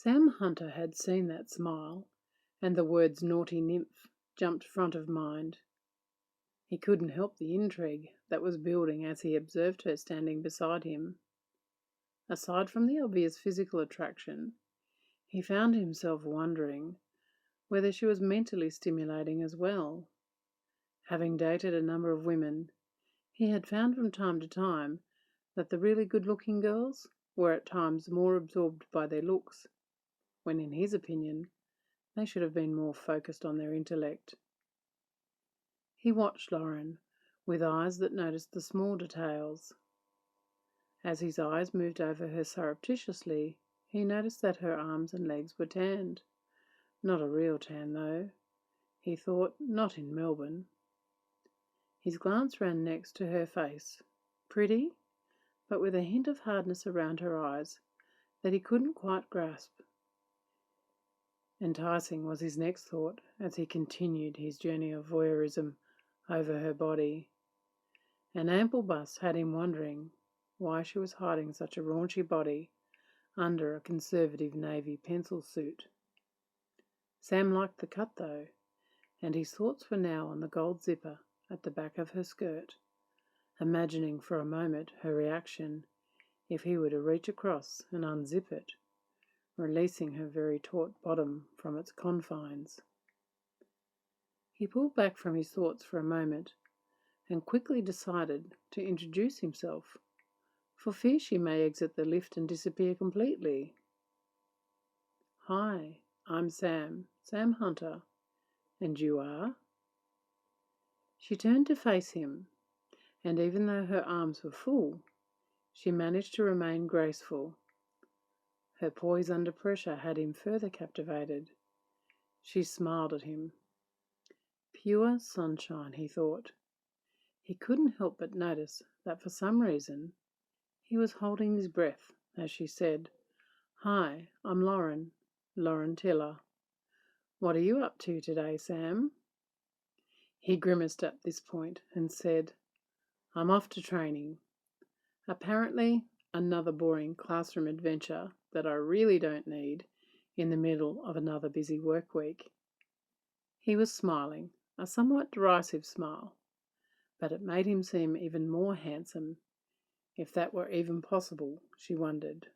Sam Hunter had seen that smile, and the words naughty nymph jumped front of mind. He couldn't help the intrigue that was building as he observed her standing beside him. Aside from the obvious physical attraction, he found himself wondering whether she was mentally stimulating as well. Having dated a number of women, he had found from time to time that the really good-looking girls were at times more absorbed by their looks, when in his opinion they should have been more focused on their intellect. He watched Lauren with eyes that noticed the small details. As his eyes moved over her surreptitiously, he noticed that her arms and legs were tanned. Not a real tan, though. He thought, not in Melbourne. His glance ran next to her face. Pretty, but with a hint of hardness around her eyes that he couldn't quite grasp. Enticing was his next thought as he continued his journey of voyeurism over her body. An ample bust had him wondering why she was hiding such a raunchy body under a conservative navy pencil suit. Sam liked the cut, though, and his thoughts were now on the gold zipper at the back of her skirt, imagining for a moment her reaction if he were to reach across and unzip it, releasing her very taut bottom from its confines. He pulled back from his thoughts for a moment and quickly decided to introduce himself, for fear she may exit the lift and disappear completely. "Hi, I'm Sam Hunter. And you are?" She turned to face him, and even though her arms were full, she managed to remain graceful. Her poise under pressure had him further captivated. She smiled at him. Pure sunshine, he thought. He couldn't help but notice that for some reason he was holding his breath as she said, "Hi, I'm Lauren Tiller. What are you up to today, Sam?" He grimaced at this point and said, "I'm off to training. Apparently another boring classroom adventure that I really don't need in the middle of another busy work week." He was smiling, a somewhat derisive smile, but it made him seem even more handsome, if that were even possible, she wondered.